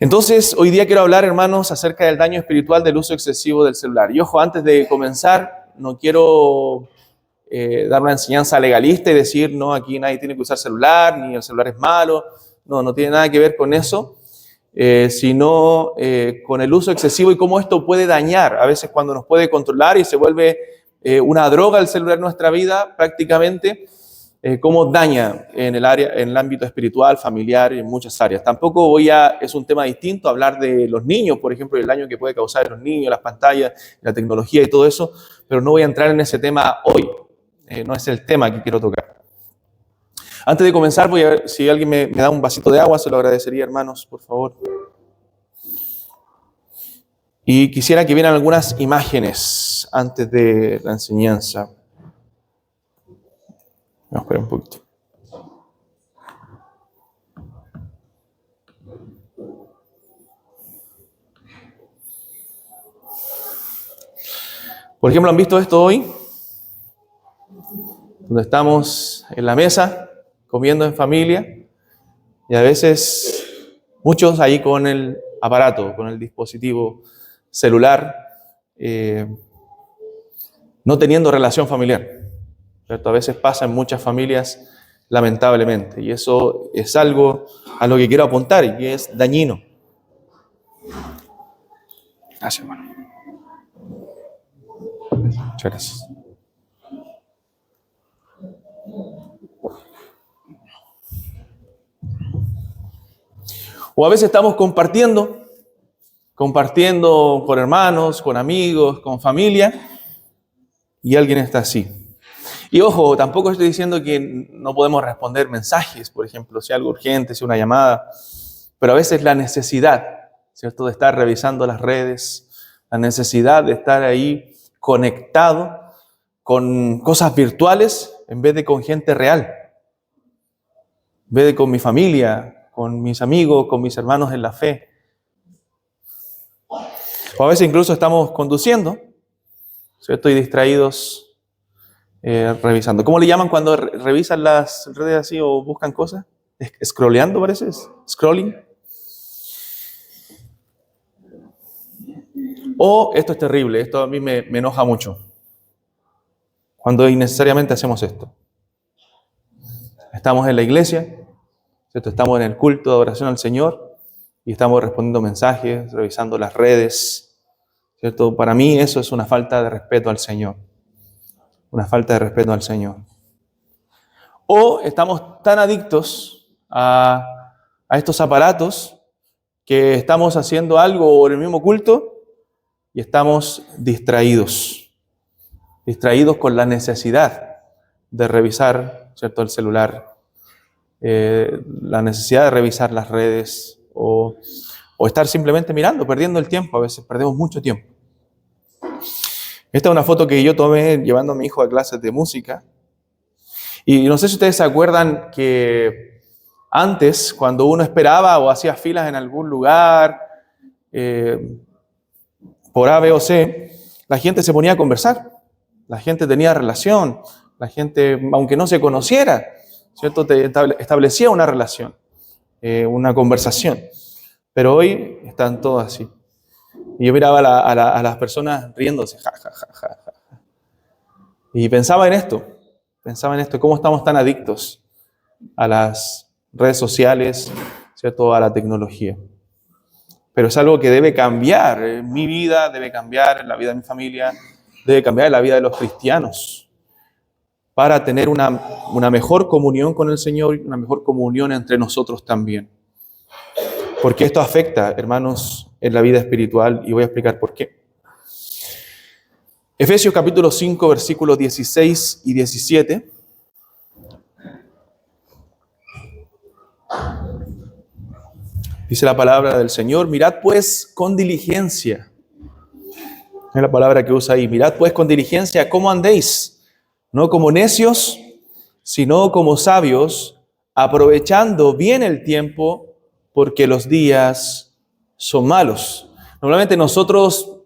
Entonces, hoy día quiero hablar, hermanos, acerca del daño espiritual del uso excesivo del celular. Y ojo, antes de comenzar, no quiero dar una enseñanza legalista y decir, no, aquí nadie tiene que usar celular, ni el celular es malo. No, no tiene nada que ver con eso, sino con el uso excesivo y cómo esto puede dañar. A veces cuando nos puede controlar y se vuelve una droga el celular en nuestra vida, prácticamente, cómo daña en el ámbito espiritual, familiar y en muchas áreas. Tampoco es un tema distinto hablar de los niños, por ejemplo, el daño que puede causar en los niños, las pantallas, la tecnología y todo eso, pero no voy a entrar en ese tema hoy. No es el tema que quiero tocar. Antes de comenzar, voy a ver si alguien me da un vasito de agua, se lo agradecería, hermanos, por favor. Y quisiera que vieran algunas imágenes antes de la enseñanza. Vamos a esperar un poquito. Por ejemplo, ¿han visto esto hoy? Donde estamos en la mesa, comiendo en familia, y a veces muchos ahí con el aparato, con el dispositivo celular, no teniendo relación familiar, ¿cierto? A veces pasa en muchas familias, lamentablemente, y eso es algo a lo que quiero apuntar y que es dañino. Gracias, hermano. Muchas gracias. O a veces estamos compartiendo con hermanos, con amigos, con familia, y alguien está así. Y ojo, tampoco estoy diciendo que no podemos responder mensajes, por ejemplo, si algo urgente, si una llamada, pero a veces la necesidad, ¿cierto?, de estar revisando las redes, la necesidad de estar ahí conectado con cosas virtuales en vez de con gente real, en vez de con mi familia, con mis amigos, con mis hermanos en la fe. O a veces incluso estamos conduciendo, ¿cierto?, y distraídos revisando. ¿Cómo le llaman cuando revisan las redes así o buscan cosas? Scrolleando, parece. Scrolling. O esto es terrible, esto a mí me enoja mucho. Cuando innecesariamente hacemos esto. Estamos en la iglesia, ¿cierto? Estamos en el culto de adoración al Señor y estamos respondiendo mensajes, revisando las redes, ¿cierto? Para mí eso es una falta de respeto al Señor. Una falta de respeto al Señor. O estamos tan adictos a estos aparatos que estamos haciendo algo en el mismo culto y estamos distraídos con la necesidad de revisar, ¿cierto?, el celular, la necesidad de revisar las redes o estar simplemente mirando, perdiendo el tiempo. A veces perdemos mucho tiempo. Esta es una foto que yo tomé llevando a mi hijo a clases de música. Y no sé si ustedes se acuerdan que antes, cuando uno esperaba o hacía filas en algún lugar, por A, B o C, la gente se ponía a conversar. La gente tenía relación. La gente, aunque no se conociera, ¿cierto?, establecía una relación, una conversación. Pero hoy están todos así. Y yo miraba a las personas riéndose, ja, ja, ja, ja, ja. Y pensaba en esto, cómo estamos tan adictos a las redes sociales, ¿cierto?, a la tecnología. Pero es algo que debe cambiar en mi vida, debe cambiar en la vida de mi familia, debe cambiar en la vida de los cristianos, para tener una mejor comunión con el Señor y una mejor comunión entre nosotros también. Porque esto afecta, hermanos, en la vida espiritual, y voy a explicar por qué. Efesios capítulo 5, versículos 16 y 17. Dice la palabra del Señor: mirad pues con diligencia. Es la palabra que usa ahí. Mirad pues con diligencia cómo andéis, no como necios, sino como sabios, aprovechando bien el tiempo, porque los días son malos. Normalmente nosotros,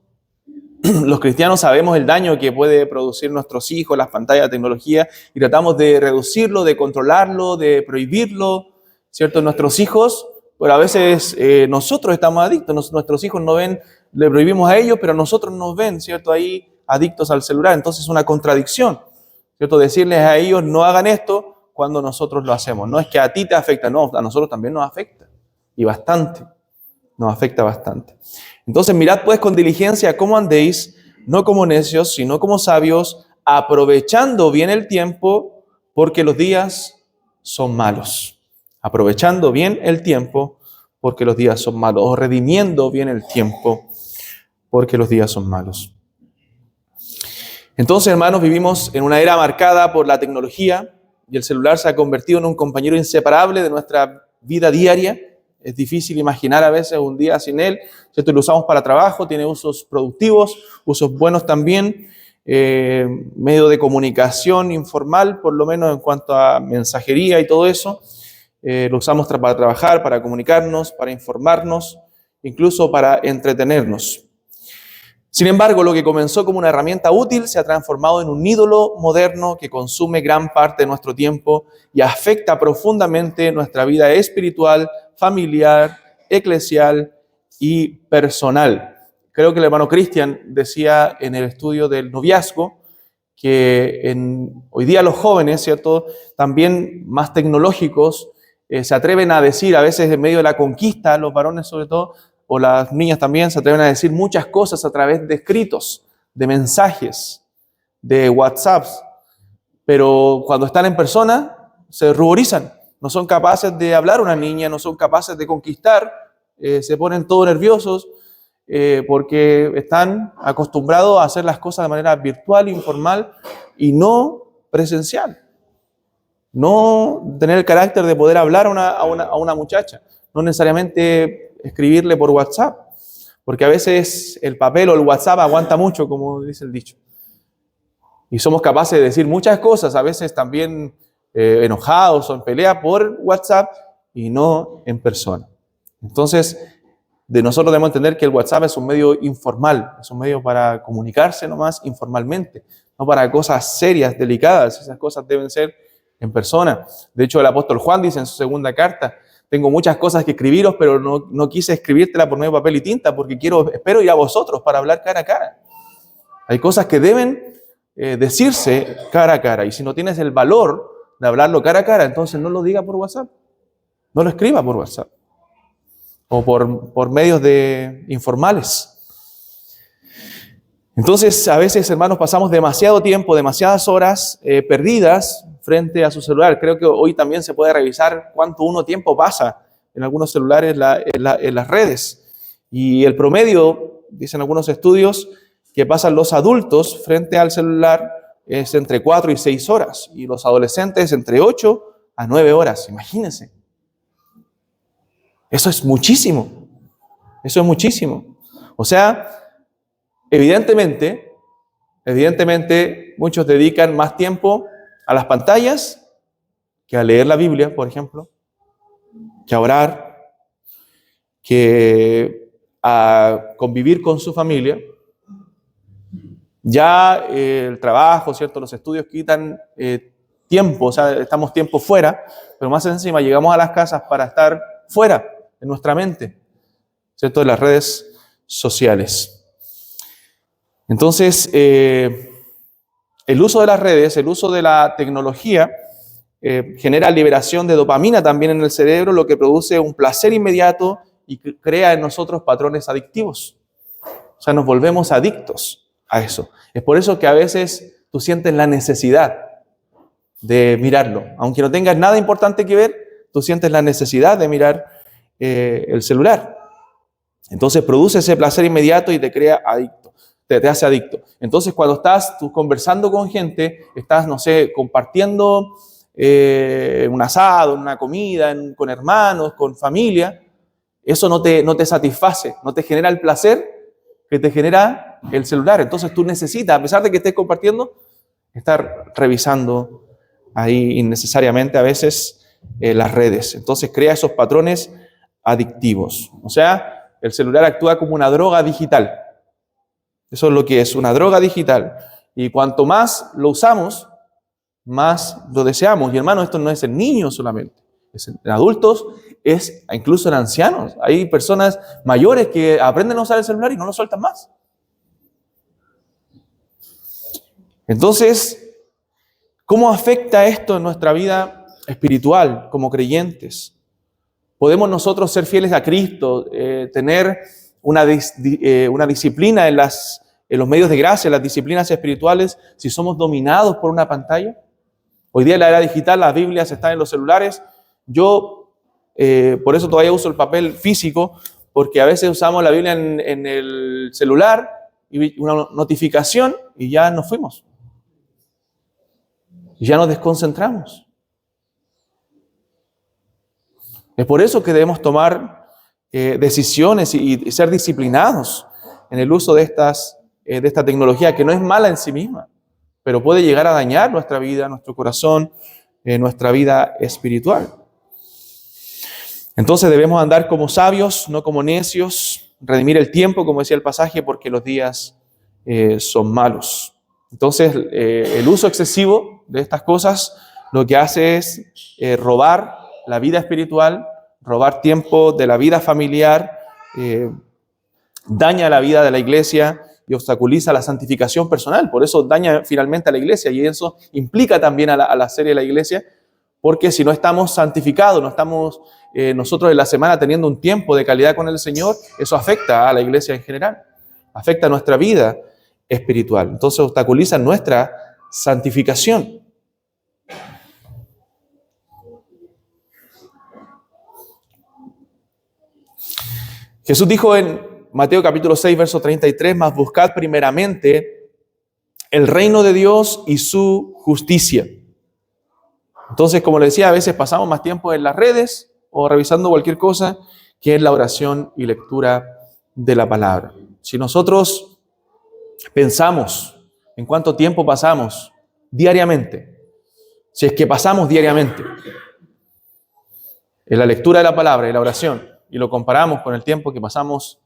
los cristianos, sabemos el daño que puede producir nuestros hijos, las pantallas de tecnología, y tratamos de reducirlo, de controlarlo, de prohibirlo, ¿cierto?, nuestros hijos, pero a veces nosotros estamos adictos, nuestros hijos no ven, le prohibimos a ellos, pero nosotros nos ven, ¿cierto? Ahí adictos al celular. Entonces es una contradicción, ¿cierto? Decirles a ellos no hagan esto cuando nosotros lo hacemos. No es que a ti te afecta, no, a nosotros también nos afecta. Y bastante, nos afecta bastante. Entonces mirad pues con diligencia cómo andéis, no como necios, sino como sabios, aprovechando bien el tiempo, porque los días son malos. Aprovechando bien el tiempo, porque los días son malos. O redimiendo bien el tiempo, porque los días son malos. Entonces, hermanos, vivimos en una era marcada por la tecnología y el celular se ha convertido en un compañero inseparable de nuestra vida diaria. Es difícil imaginar a veces un día sin él, ¿cierto? Lo usamos para trabajo, tiene usos productivos, usos buenos también, medio de comunicación informal, por lo menos en cuanto a mensajería y todo eso. Lo usamos para trabajar, para comunicarnos, para informarnos, incluso para entretenernos. Sin embargo, lo que comenzó como una herramienta útil se ha transformado en un ídolo moderno que consume gran parte de nuestro tiempo y afecta profundamente nuestra vida espiritual, familiar, eclesial y personal. Creo que el hermano Cristian decía en el estudio del noviazgo que hoy día los jóvenes, ¿cierto?, también más tecnológicos, se atreven a decir, a veces en medio de la conquista, los varones sobre todo, o las niñas también, se atreven a decir muchas cosas a través de escritos, de mensajes, de WhatsApps, pero cuando están en persona se ruborizan, no son capaces de hablar una niña, no son capaces de conquistar, se ponen todos nerviosos porque están acostumbrados a hacer las cosas de manera virtual, informal y no presencial. No tener el carácter de poder hablar a una muchacha, no necesariamente escribirle por WhatsApp, porque a veces el papel o el WhatsApp aguanta mucho, como dice el dicho. Y somos capaces de decir muchas cosas, a veces también enojados o en pelea por WhatsApp y no en persona. Entonces, de nosotros debemos entender que el WhatsApp es un medio informal, es un medio para comunicarse nomás informalmente, no para cosas serias, delicadas. Esas cosas deben ser en persona. De hecho, el apóstol Juan dice en su segunda carta: tengo muchas cosas que escribiros, pero no quise escribírtela por medio de papel y tinta, porque espero ir a vosotros para hablar cara a cara. Hay cosas que deben decirse cara a cara, y si no tienes el valor de hablarlo cara a cara, entonces no lo diga por WhatsApp, no lo escriba por WhatsApp, o por medios informales. Entonces, a veces, hermanos, pasamos demasiado tiempo, demasiadas horas perdidas frente a su celular. Creo que hoy también se puede revisar cuánto tiempo pasa en algunos celulares en las redes. Y el promedio, dicen algunos estudios, que pasan los adultos frente al celular es entre 4 y 6 horas. Y los adolescentes entre 8 a 9 horas. Imagínense. Eso es muchísimo. Eso es muchísimo. O sea, evidentemente, muchos dedican más tiempo a las pantallas que a leer la Biblia, por ejemplo, que a orar, que a convivir con su familia. Ya el trabajo, ¿cierto?, los estudios quitan tiempo, o sea, estamos tiempo fuera, pero más encima llegamos a las casas para estar fuera de nuestra mente, ¿cierto?, de las redes sociales. Entonces, el uso de las redes, el uso de la tecnología genera liberación de dopamina también en el cerebro, lo que produce un placer inmediato y crea en nosotros patrones adictivos. O sea, nos volvemos adictos a eso. Es por eso que a veces tú sientes la necesidad de mirarlo. Aunque no tengas nada importante que ver, tú sientes la necesidad de mirar el celular. Entonces produce ese placer inmediato y te crea adicto. Te hace adicto. Entonces, cuando estás tú conversando con gente, estás, no sé, compartiendo un asado, una comida, con hermanos, con familia, eso no te satisface, no te genera el placer que te genera el celular. Entonces tú necesitas, a pesar de que estés compartiendo, estar revisando ahí innecesariamente a veces las redes. Entonces crea esos patrones adictivos. O sea, el celular actúa como una droga digital. Eso es lo que es, una droga digital. Y cuanto más lo usamos, más lo deseamos. Y hermano, esto no es en niños solamente. es en adultos, es incluso en ancianos. Hay personas mayores que aprenden a usar el celular y no lo sueltan más. Entonces, ¿cómo afecta esto en nuestra vida espiritual como creyentes? ¿Podemos nosotros ser fieles a Cristo, tener una disciplina en los medios de gracia, en las disciplinas espirituales, si somos dominados por una pantalla? Hoy día en la era digital, las Biblias están en los celulares. Yo, por eso todavía uso el papel físico, porque a veces usamos la Biblia en el celular y una notificación y ya nos fuimos. Y ya nos desconcentramos. Es por eso que debemos tomar decisiones y ser disciplinados en el uso de esta tecnología, que no es mala en sí misma, pero puede llegar a dañar nuestra vida, nuestro corazón, nuestra vida espiritual. Entonces debemos andar como sabios, no como necios, redimir el tiempo, como decía el pasaje, porque los días son malos. Entonces el uso excesivo de estas cosas lo que hace es robar la vida espiritual, robar tiempo de la vida familiar, daña la vida de la iglesia y obstaculiza la santificación personal. Por eso daña finalmente a la iglesia, y eso implica también a la serie de la iglesia, porque si no estamos santificados, no estamos nosotros en la semana teniendo un tiempo de calidad con el Señor, eso afecta a la iglesia en general, afecta a nuestra vida espiritual. Entonces obstaculiza nuestra santificación. Jesús dijo en Mateo capítulo 6, verso 33, mas buscad primeramente el reino de Dios y su justicia. Entonces, como les decía, a veces pasamos más tiempo en las redes o revisando cualquier cosa que en la oración y lectura de la palabra. Si nosotros pensamos en cuánto tiempo pasamos diariamente, si es que pasamos diariamente en la lectura de la palabra y la oración, y lo comparamos con el tiempo que pasamos,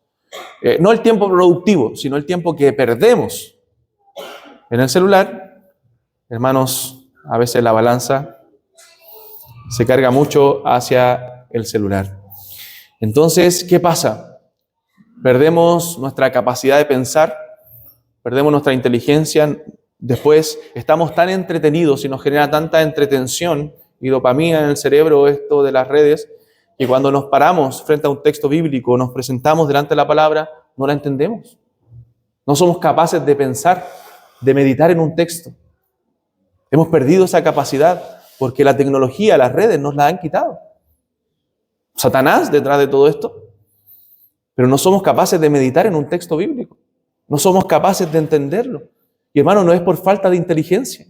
no el tiempo productivo, sino el tiempo que perdemos en el celular, hermanos, a veces la balanza se carga mucho hacia el celular. Entonces, ¿qué pasa? Perdemos nuestra capacidad de pensar, perdemos nuestra inteligencia, después estamos tan entretenidos y nos genera tanta entretención y dopamina en el cerebro esto de las redes, que cuando nos paramos frente a un texto bíblico, nos presentamos delante de la palabra, no la entendemos. No somos capaces de pensar, de meditar en un texto. Hemos perdido esa capacidad porque la tecnología, las redes nos la han quitado. Satanás detrás de todo esto. Pero no somos capaces de meditar en un texto bíblico. No somos capaces de entenderlo. Y hermano, no es por falta de inteligencia.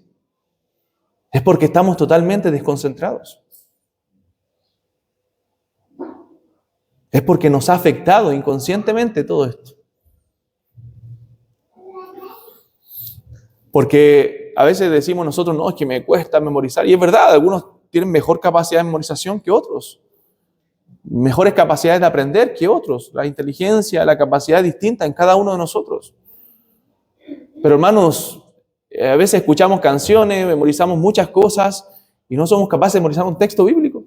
Es porque estamos totalmente desconcentrados. Es porque nos ha afectado inconscientemente todo esto. Porque a veces decimos nosotros, no, es que me cuesta memorizar. Y es verdad, algunos tienen mejor capacidad de memorización que otros. Mejores capacidades de aprender que otros. La inteligencia, la capacidad es distinta en cada uno de nosotros. Pero hermanos, a veces escuchamos canciones, memorizamos muchas cosas y no somos capaces de memorizar un texto bíblico.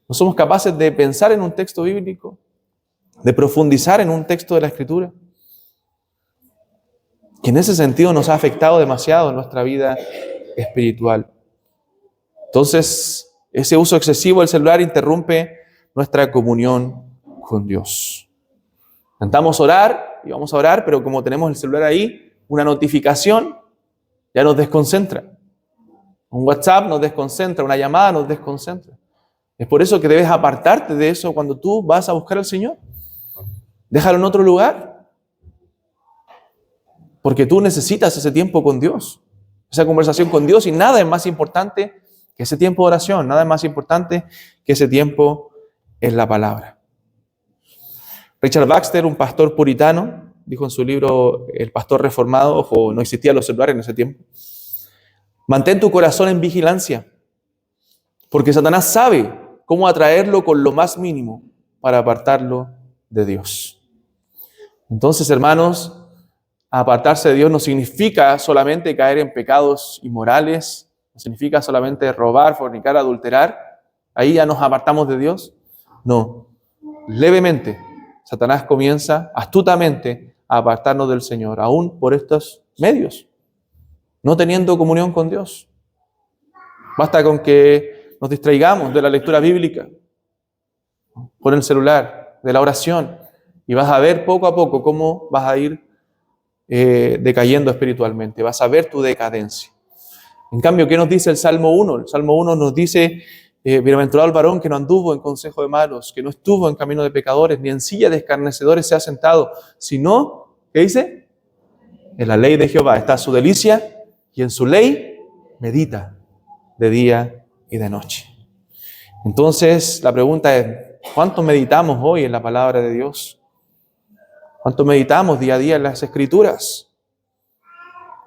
No somos capaces de pensar en un texto bíblico, de profundizar en un texto de la Escritura, que en ese sentido nos ha afectado demasiado en nuestra vida espiritual. Entonces, ese uso excesivo del celular interrumpe nuestra comunión con Dios. Intentamos orar y vamos a orar, pero como tenemos el celular ahí, una notificación ya nos desconcentra. Un WhatsApp nos desconcentra, una llamada nos desconcentra. Es por eso que debes apartarte de eso cuando tú vas a buscar al Señor. Déjalo en otro lugar. Porque tú necesitas ese tiempo con Dios, esa conversación con Dios, y nada es más importante que ese tiempo de oración, nada es más importante que ese tiempo en la palabra. Richard Baxter, un pastor puritano, dijo en su libro El pastor reformado, ojo, no existían los celulares en ese tiempo: mantén tu corazón en vigilancia, porque Satanás sabe cómo atraerlo con lo más mínimo para apartarlo de Dios. Entonces, hermanos, apartarse de Dios no significa solamente caer en pecados inmorales, no significa solamente robar, fornicar, adulterar, ahí ya nos apartamos de Dios. No, levemente Satanás comienza astutamente a apartarnos del Señor, aún por estos medios, no teniendo comunión con Dios. Basta con que nos distraigamos de la lectura bíblica, con el celular, de la oración, y vas a ver poco a poco cómo vas a ir decayendo espiritualmente, vas a ver tu decadencia. En cambio, ¿qué nos dice el Salmo 1? El Salmo 1 nos dice, bienaventurado el varón que no anduvo en consejo de malos, que no estuvo en camino de pecadores, ni en silla de escarnecedores se ha sentado, sino, ¿qué dice? En la ley de Jehová está su delicia, y en su ley medita de día y de noche. Entonces, la pregunta es, ¿cuánto meditamos hoy en la palabra de Dios? ¿Cuánto meditamos día a día en las Escrituras?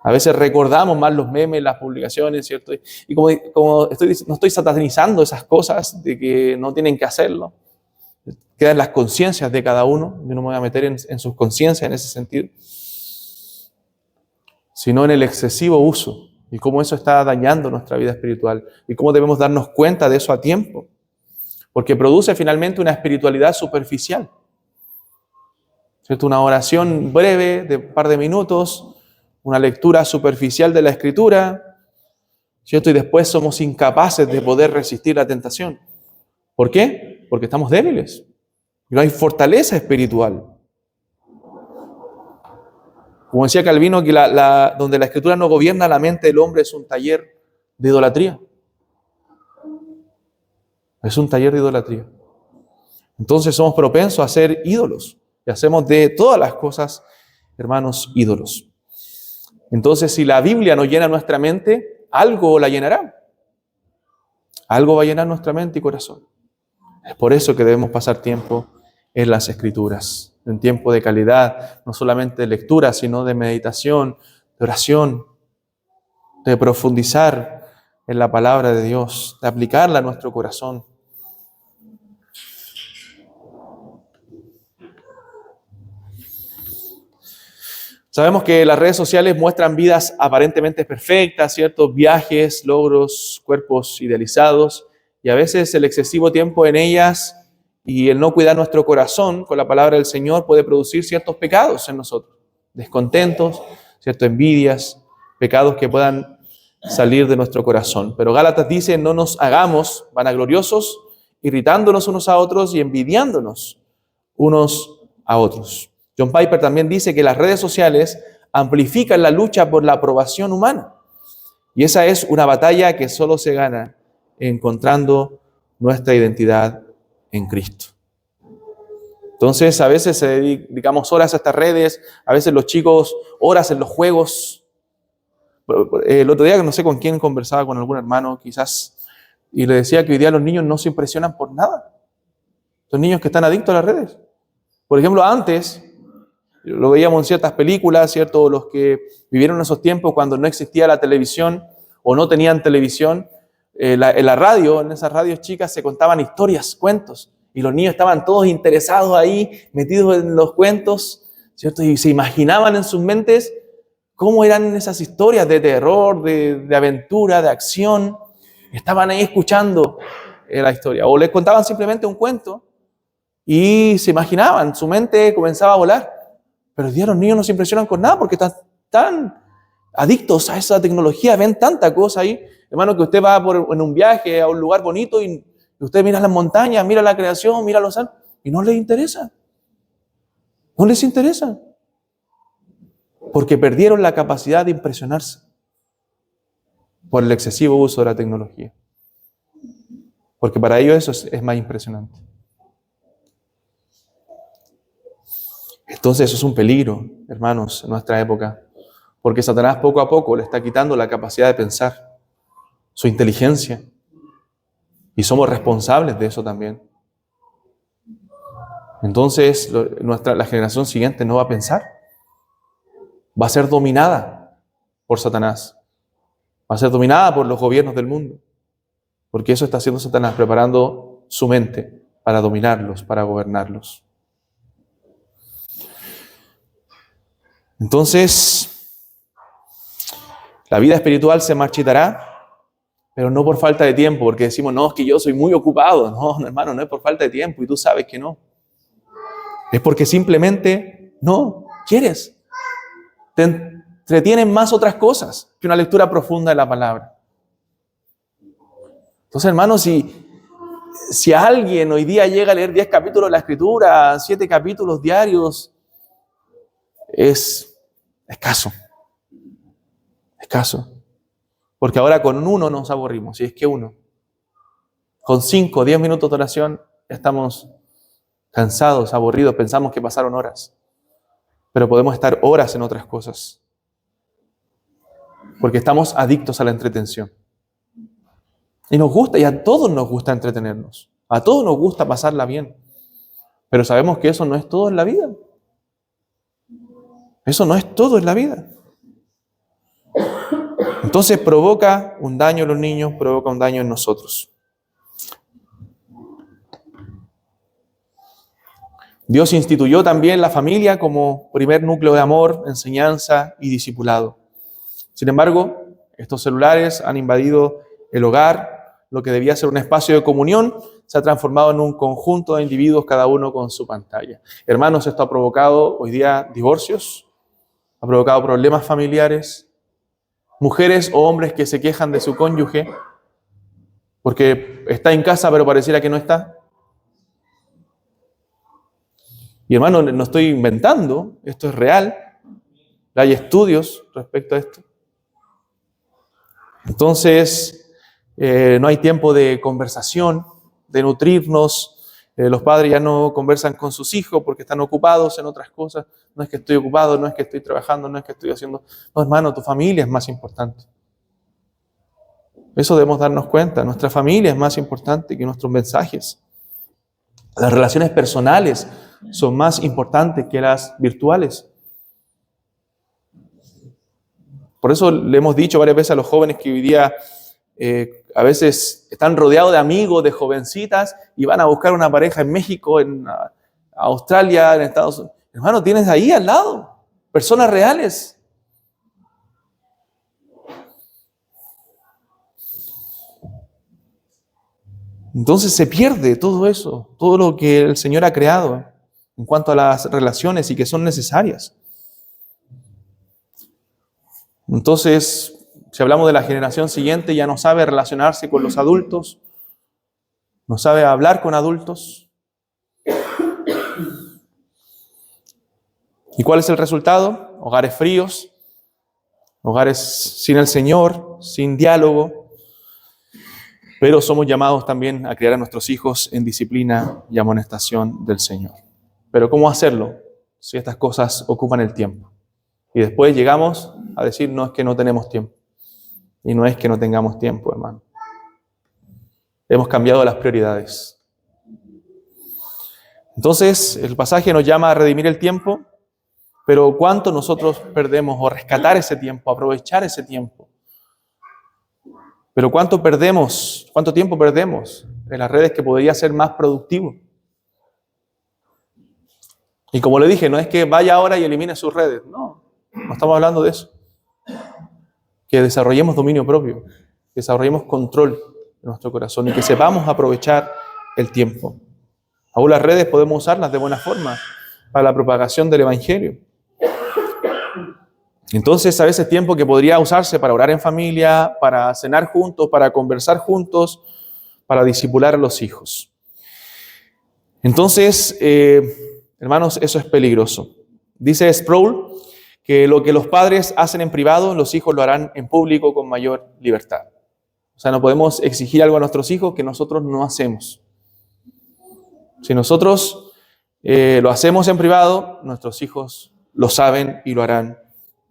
A veces recordamos más los memes, las publicaciones, ¿cierto? Y como no estoy satanizando esas cosas de que no tienen que hacerlo. Quedan las conciencias de cada uno. Yo no me voy a meter en sus conciencias en ese sentido. Sino en el excesivo uso y cómo eso está dañando nuestra vida espiritual y cómo debemos darnos cuenta de eso a tiempo. Porque produce finalmente una espiritualidad superficial. ¿Cierto? Una oración breve de un par de minutos, una lectura superficial de la Escritura, ¿cierto? Y después somos incapaces de poder resistir la tentación. ¿Por qué? Porque estamos débiles. No hay fortaleza espiritual. Como decía Calvino, que donde la Escritura no gobierna la mente del hombre es un taller de idolatría. Es un taller de idolatría. Entonces somos propensos a ser ídolos. Y hacemos de todas las cosas, hermanos, ídolos. Entonces, si la Biblia no llena nuestra mente, algo la llenará. Algo va a llenar nuestra mente y corazón. Es por eso que debemos pasar tiempo en las Escrituras, en tiempo de calidad, no solamente de lectura, sino de meditación, de oración, de profundizar en la palabra de Dios, de aplicarla a nuestro corazón. Sabemos que las redes sociales muestran vidas aparentemente perfectas, ciertos viajes, logros, cuerpos idealizados, y a veces el excesivo tiempo en ellas y el no cuidar nuestro corazón con la palabra del Señor puede producir ciertos pecados en nosotros, descontentos, ciertas envidias, pecados que puedan salir de nuestro corazón. Pero Gálatas dice, no nos hagamos vanagloriosos, irritándonos unos a otros y envidiándonos unos a otros. John Piper también dice que las redes sociales amplifican la lucha por la aprobación humana. Y esa es una batalla que solo se gana encontrando nuestra identidad en Cristo. Entonces, a veces dedicamos horas a estas redes, a veces los chicos horas en los juegos. El otro día, no sé con quién conversaba, con algún hermano quizás, y le decía que hoy día los niños no se impresionan por nada. Los niños que están adictos a las redes. Por ejemplo, antes, lo veíamos en ciertas películas, ¿cierto? Los que vivieron esos tiempos cuando no existía la televisión o no tenían televisión, en la radio, en esas radios chicas se contaban historias, cuentos, y los niños estaban todos interesados ahí, metidos en los cuentos, ¿cierto? Y se imaginaban en sus mentes cómo eran esas historias de terror, de aventura, de acción. Estaban ahí escuchando la historia, o les contaban simplemente un cuento y se imaginaban, su mente comenzaba a volar. Pero hoy día los niños no se impresionan con nada porque están tan adictos a esa tecnología, ven tanta cosa ahí. Hermano, que usted va en un viaje a un lugar bonito y usted mira las montañas, mira la creación, mira los árboles, y no les interesa. No les interesa. Porque perdieron la capacidad de impresionarse por el excesivo uso de la tecnología. Porque para ellos eso es más impresionante. Entonces eso es un peligro, hermanos, en nuestra época, porque Satanás poco a poco le está quitando la capacidad de pensar, su inteligencia, y somos responsables de eso también. Entonces la generación siguiente no va a pensar, va a ser dominada por Satanás, va a ser dominada por los gobiernos del mundo, porque eso está haciendo Satanás, preparando su mente para dominarlos, para gobernarlos. Entonces, la vida espiritual se marchitará Pero no por falta de tiempo, porque decimos, no, es que yo soy muy ocupado. No, hermano, no es por falta de tiempo y tú sabes que no. Es porque simplemente no quieres. Te entretienen más otras cosas que una lectura profunda de la palabra. Entonces, hermano, si alguien hoy día llega a leer 10 capítulos de la Escritura, 7 capítulos diarios, es escaso. Escaso. Porque ahora con uno nos aburrimos, si es que uno. Con 5 o 10 minutos de oración estamos cansados, aburridos, pensamos que pasaron horas. Pero podemos estar horas en otras cosas. Porque estamos adictos a la entretención. Y nos gusta, y a todos nos gusta entretenernos. A todos nos gusta pasarla bien. Pero sabemos que eso no es todo en la vida. Eso no es todo en la vida. Entonces provoca un daño en los niños, provoca un daño en nosotros. Dios instituyó también la familia como primer núcleo de amor, enseñanza y discipulado. Sin embargo, estos celulares han invadido el hogar. Lo que debía ser un espacio de comunión se ha transformado en un conjunto de individuos, cada uno con su pantalla. Hermanos, esto ha provocado hoy día divorcios, ha provocado problemas familiares, mujeres o hombres que se quejan de su cónyuge porque está en casa pero pareciera que no está. Y hermano, no estoy inventando, esto es real. Hay estudios respecto a esto. Entonces, no hay tiempo de conversación, de nutrirnos. Los padres ya no conversan con sus hijos porque están ocupados en otras cosas. No es que estoy ocupado, no es que estoy trabajando, no es que estoy haciendo... No, hermano, tu familia es más importante. Eso debemos darnos cuenta. Nuestra familia es más importante que nuestros mensajes. Las relaciones personales son más importantes que las virtuales. Por eso le hemos dicho varias veces a los jóvenes que hoy día a veces están rodeados de amigos, de jovencitas, y van a buscar una pareja en México, en Australia, en Estados Unidos. Hermano, tienes ahí al lado personas reales. Entonces se pierde todo eso, todo lo que el Señor ha creado en cuanto a las relaciones y que son necesarias. Entonces, si hablamos de la generación siguiente, ya no sabe relacionarse con los adultos, no sabe hablar con adultos. ¿Y cuál es el resultado? Hogares fríos, hogares sin el Señor, sin diálogo. Pero somos llamados también a criar a nuestros hijos en disciplina y amonestación del Señor. Pero ¿cómo hacerlo si estas cosas ocupan el tiempo? Y después llegamos a decir, no es que no tenemos tiempo. Y no es que no tengamos tiempo, hermano. Hemos cambiado las prioridades. Entonces, el pasaje nos llama a redimir el tiempo, pero ¿cuánto nosotros perdemos o rescatar ese tiempo, aprovechar ese tiempo? Pero ¿cuánto tiempo perdemos en las redes que podría ser más productivo? Y como le dije, no es que vaya ahora y elimine sus redes. No estamos hablando de eso. Que desarrollemos dominio propio, que desarrollemos control en nuestro corazón y que sepamos aprovechar el tiempo. Aún las redes podemos usarlas de buena forma para la propagación del Evangelio. Entonces, a veces tiempo que podría usarse para orar en familia, para cenar juntos, para conversar juntos, para discipular a los hijos. Entonces, hermanos, eso es peligroso. Dice Sproul que lo que los padres hacen en privado, los hijos lo harán en público con mayor libertad. O sea, no podemos exigir algo a nuestros hijos que nosotros no hacemos. Si nosotros lo hacemos en privado, nuestros hijos lo saben y lo harán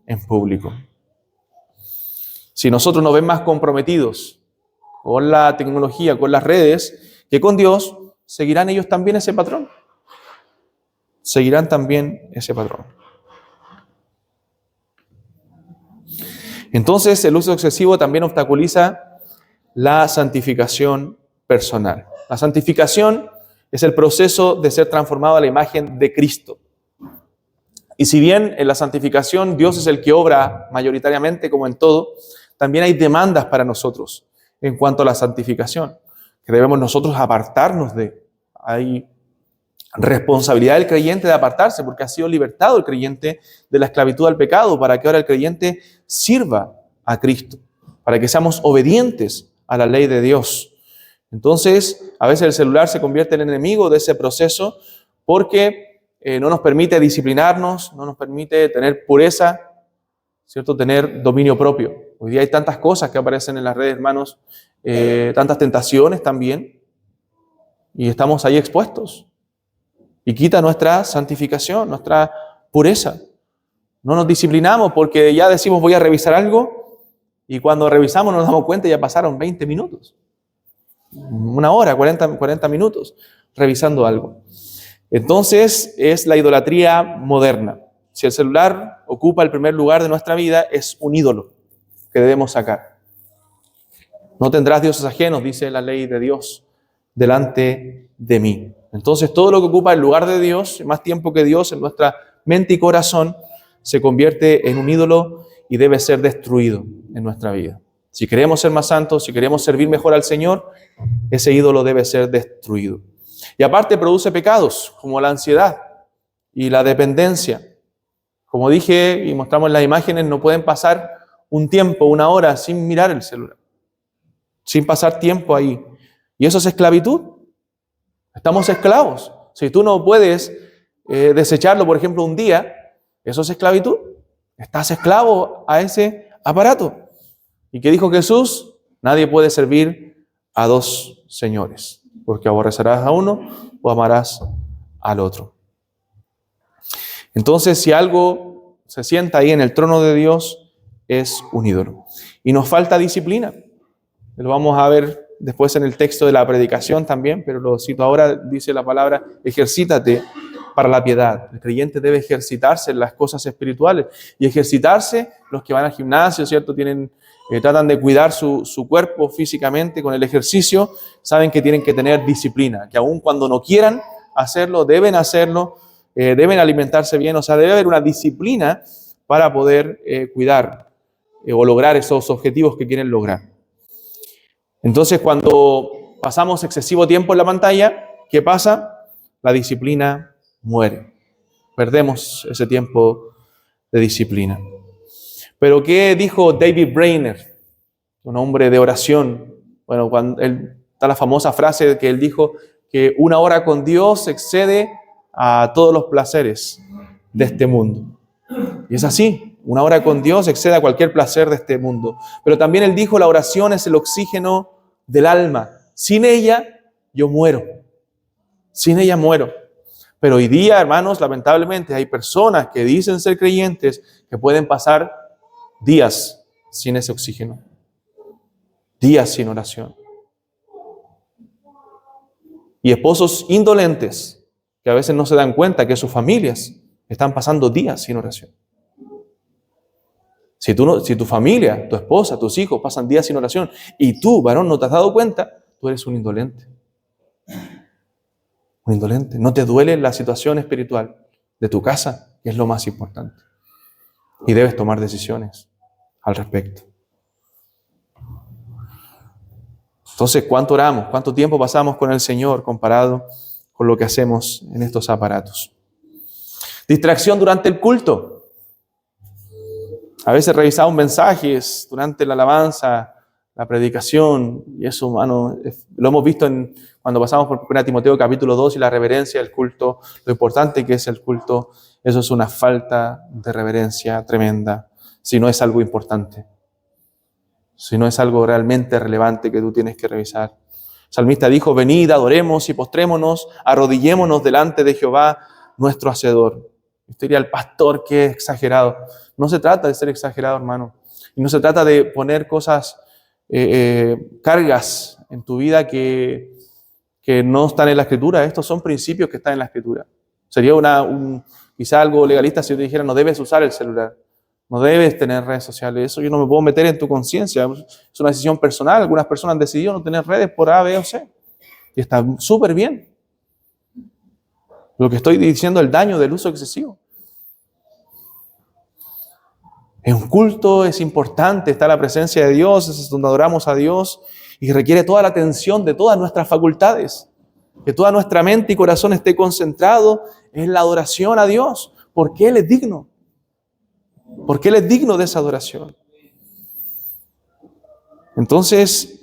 en público. Si nosotros nos ven más comprometidos con la tecnología, con las redes, que con Dios, seguirán ellos también ese patrón. Seguirán también ese patrón. Entonces, el uso excesivo también obstaculiza la santificación personal. La santificación es el proceso de ser transformado a la imagen de Cristo. Y si bien en la santificación Dios es el que obra mayoritariamente, como en todo, también hay demandas para nosotros. en cuanto a la santificación, que debemos nosotros apartarnos de. Hay responsabilidad del creyente de apartarse, porque ha sido libertado el creyente de la esclavitud al pecado, para que ahora el creyente sirva a Cristo, para que seamos obedientes a la ley de Dios. Entonces, a veces el celular se convierte en el enemigo de ese proceso, porque no nos permite disciplinarnos, no nos permite tener pureza, ¿cierto? Tener dominio propio. Hoy día hay tantas cosas que aparecen en las redes, hermanos, tantas tentaciones también, y estamos ahí expuestos. Y quita nuestra santificación, nuestra pureza. No nos disciplinamos porque ya decimos voy a revisar algo, y cuando revisamos nos damos cuenta ya pasaron 20 minutos. 1 hora, 40 minutos revisando algo. Entonces es la idolatría moderna. Si el celular ocupa el primer lugar de nuestra vida, es un ídolo que debemos sacar. No tendrás dioses ajenos, dice la ley de Dios, delante de mí. Entonces todo lo que ocupa el lugar de Dios, más tiempo que Dios en nuestra mente y corazón, se convierte en un ídolo y debe ser destruido en nuestra vida. Si queremos ser más santos, si queremos servir mejor al Señor, ese ídolo debe ser destruido. Y aparte produce pecados como la ansiedad y la dependencia. Como dije y mostramos en las imágenes, no pueden pasar un tiempo, 1 hora, sin mirar el celular, sin pasar tiempo ahí. Y eso es esclavitud. Estamos esclavos. Si tú no puedes desecharlo, por ejemplo, un día, eso es esclavitud. Estás esclavo a ese aparato. ¿Y qué dijo Jesús? Nadie puede servir a 2 señores, porque aborrecerás a uno o amarás al otro. Entonces, si algo se sienta ahí en el trono de Dios, es un ídolo. Y nos falta disciplina. Lo vamos a ver después en el texto de la predicación también, pero lo cito ahora, dice la palabra, ejercítate para la piedad. El creyente debe ejercitarse en las cosas espirituales. Y ejercitarse, los que van al gimnasio, ¿cierto? Tratan de cuidar su cuerpo físicamente con el ejercicio, saben que tienen que tener disciplina, que aun cuando no quieran hacerlo, deben alimentarse bien, o sea, debe haber una disciplina para poder cuidar o lograr esos objetivos que quieren lograr. Entonces, cuando pasamos excesivo tiempo en la pantalla, ¿qué pasa? La disciplina muere. Perdemos ese tiempo de disciplina. Pero ¿qué dijo David Brainerd, un hombre de oración? Bueno, está la famosa frase que él dijo que 1 hora con Dios excede a todos los placeres de este mundo. Y es así, 1 hora con Dios excede a cualquier placer de este mundo. Pero también él dijo, la oración es el oxígeno del alma. Sin ella, yo muero. Sin ella muero. Pero hoy día, hermanos, lamentablemente hay personas que dicen ser creyentes que pueden pasar días sin ese oxígeno, días sin oración. Y esposos indolentes que a veces no se dan cuenta que sus familias están pasando días sin oración. Si tu familia, tu esposa, tus hijos pasan días sin oración y tú, varón, no te has dado cuenta, tú eres un indolente. Un indolente. No te duele la situación espiritual de tu casa, que es lo más importante. Y debes tomar decisiones al respecto. Entonces, ¿cuánto oramos? ¿Cuánto tiempo pasamos con el Señor comparado con lo que hacemos en estos aparatos? Distracción durante el culto. A veces revisamos mensajes durante la alabanza, la predicación, y eso, hermano, lo hemos visto cuando pasamos por 1 Timoteo capítulo 2 y la reverencia del culto, lo importante que es el culto. Eso es una falta de reverencia tremenda, si no es algo importante, si no es algo realmente relevante que tú tienes que revisar. El salmista dijo, venid, adoremos y postrémonos, arrodillémonos delante de Jehová, nuestro Hacedor. Esto diría el pastor, que es exagerado. No se trata de ser exagerado, hermano. Y no se trata de poner cosas, cargas en tu vida que no están en la Escritura. Estos son principios que están en la Escritura. Sería quizá algo legalista si yo te dijera, no debes usar el celular, no debes tener redes sociales. Eso yo no me puedo meter en tu conciencia. Es una decisión personal. Algunas personas han decidido no tener redes por A, B o C. Y está súper bien. Lo que estoy diciendo es el daño del uso excesivo. En un culto es importante, está la presencia de Dios, es donde adoramos a Dios, y requiere toda la atención de todas nuestras facultades. Que toda nuestra mente y corazón esté concentrado en la adoración a Dios, porque Él es digno. Porque Él es digno de esa adoración. Entonces,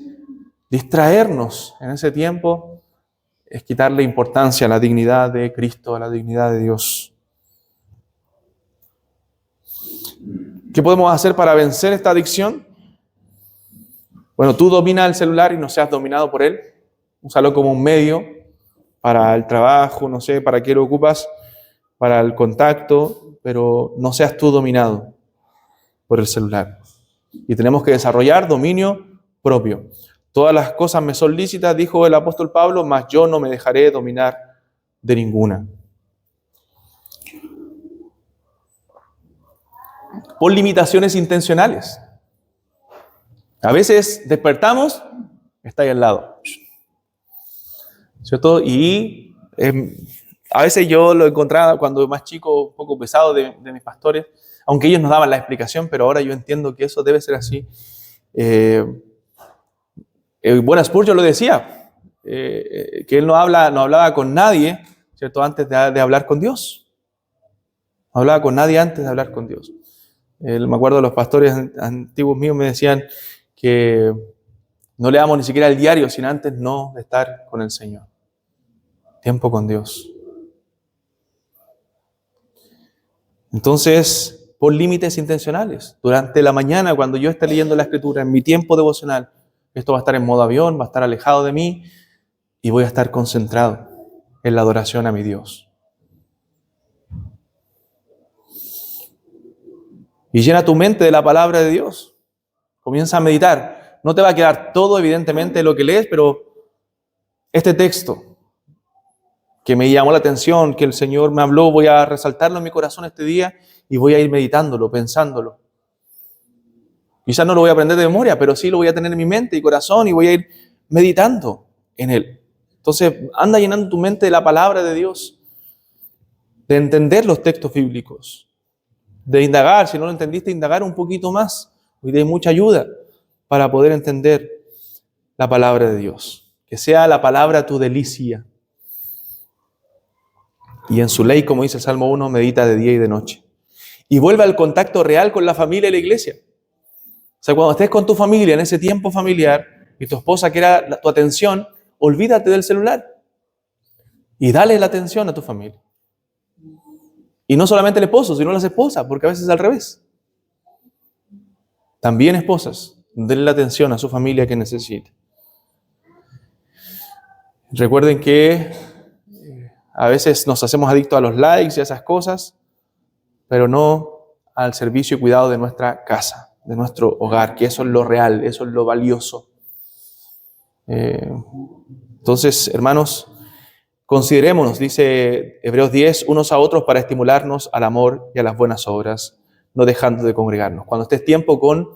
distraernos en ese tiempo es quitarle importancia a la dignidad de Cristo, a la dignidad de Dios. ¿Qué podemos hacer para vencer esta adicción? Bueno, tú domina el celular y no seas dominado por él. Úsalo como un medio para el trabajo, no sé para qué lo ocupas, para el contacto, pero no seas tú dominado por el celular. Y tenemos que desarrollar dominio propio. Todas las cosas me son lícitas, dijo el apóstol Pablo, mas yo no me dejaré dominar de ninguna. Pon limitaciones intencionales. A veces despertamos, está ahí al lado, ¿cierto? Y a veces yo lo encontraba cuando más chico, un poco pesado de mis pastores, aunque ellos nos daban la explicación, pero ahora yo entiendo que eso debe ser así. Bueno, Spurgeon lo decía, que él no hablaba con nadie, ¿cierto? Antes de hablar con Dios. No hablaba con nadie antes de hablar con Dios. Me acuerdo de los pastores antiguos míos me decían que no leamos ni siquiera el diario sin antes no estar con el Señor. Tiempo con Dios. Entonces, pon límites intencionales. Durante la mañana, cuando yo esté leyendo la Escritura, en mi tiempo devocional, esto va a estar en modo avión, va a estar alejado de mí y voy a estar concentrado en la adoración a mi Dios. Y llena tu mente de la palabra de Dios. Comienza a meditar. No te va a quedar todo, evidentemente, lo que lees, pero este texto que me llamó la atención, que el Señor me habló, voy a resaltarlo en mi corazón este día y voy a ir meditándolo, pensándolo. Quizás no lo voy a aprender de memoria, pero sí lo voy a tener en mi mente y corazón y voy a ir meditando en él. Entonces, anda llenando tu mente de la palabra de Dios, de entender los textos bíblicos, de indagar, si no lo entendiste, indagar un poquito más. Hoy hay mucha ayuda para poder entender la palabra de Dios. Que sea la palabra tu delicia. Y en su ley, como dice el Salmo 1, medita de día y de noche. Y vuelve al contacto real con la familia y la iglesia. O sea, cuando estés con tu familia, en ese tiempo familiar, y tu esposa quiera tu atención, olvídate del celular. Y dale la atención a tu familia. Y no solamente el esposo, sino las esposas, porque a veces es al revés. También esposas, denle la atención a su familia que necesite. Recuerden que a veces nos hacemos adictos a los likes y a esas cosas, pero no al servicio y cuidado de nuestra casa, de nuestro hogar, que eso es lo real, eso es lo valioso. Entonces, hermanos, considerémonos, dice Hebreos 10, unos a otros para estimularnos al amor y a las buenas obras, no dejando de congregarnos. Cuando estés tiempo con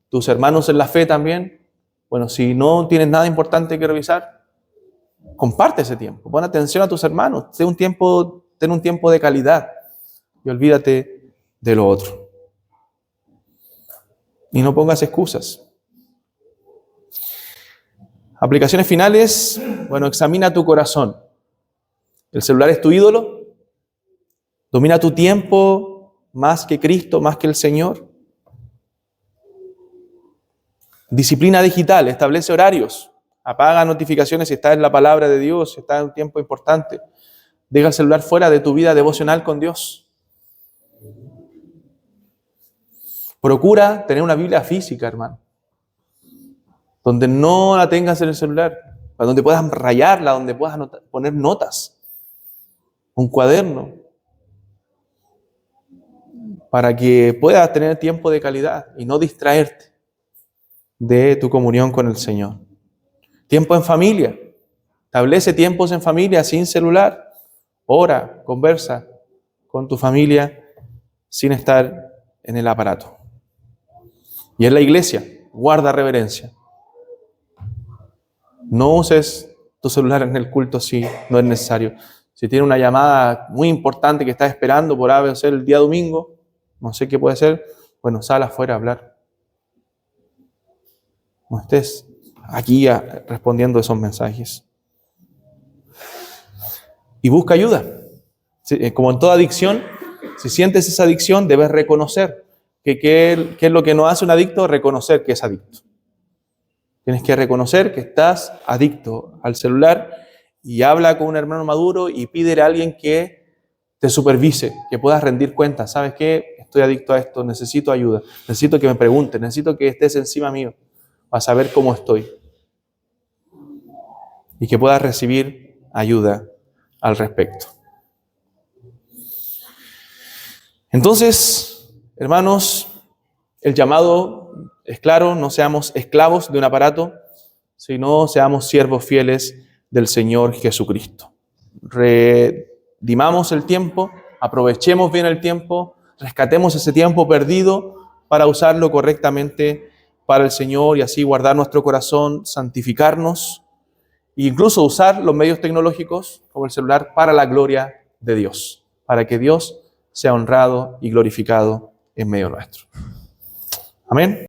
tus hermanos en la fe también, bueno, si no tienes nada importante que revisar, comparte ese tiempo, pon atención a tus hermanos, ten un tiempo de calidad y olvídate de lo otro. Y no pongas excusas. Aplicaciones finales, bueno, examina tu corazón. ¿El celular es tu ídolo? ¿Domina tu tiempo más que Cristo, más que el Señor? Disciplina digital, establece horarios. Apaga notificaciones si estás en la palabra de Dios, si estás en un tiempo importante. Deja el celular fuera de tu vida devocional con Dios. Procura tener una Biblia física, hermano, donde no la tengas en el celular, donde puedas rayarla, donde puedas poner notas, un cuaderno, para que puedas tener tiempo de calidad y no distraerte de tu comunión con el Señor. Tiempo en familia. Establece tiempos en familia sin celular. Ora, conversa con tu familia sin estar en el aparato. Y en la iglesia, guarda reverencia. No uses tu celular en el culto si no es necesario. Si tienes una llamada muy importante que estás esperando por A, B o C el día domingo, no sé qué puede ser, bueno, sal afuera a hablar. No estés aquí respondiendo esos mensajes. Y busca ayuda. Como en toda adicción, si sientes esa adicción, debes reconocer ¿qué es lo que nos hace un adicto? Reconocer que es adicto. Tienes que reconocer que estás adicto al celular y habla con un hermano maduro y pídele a alguien que te supervise, que puedas rendir cuentas. ¿Sabes qué? Estoy adicto a esto, necesito ayuda, necesito que me preguntes, necesito que estés encima mío para saber cómo estoy. Y que puedas recibir ayuda al respecto. Entonces, hermanos, el llamado es claro, no seamos esclavos de un aparato, sino seamos siervos fieles del Señor Jesucristo. Redimamos el tiempo, aprovechemos bien el tiempo, rescatemos ese tiempo perdido para usarlo correctamente para el Señor y así guardar nuestro corazón, santificarnos e incluso usar los medios tecnológicos como el celular para la gloria de Dios, para que Dios sea honrado y glorificado en medio nuestro. Amén.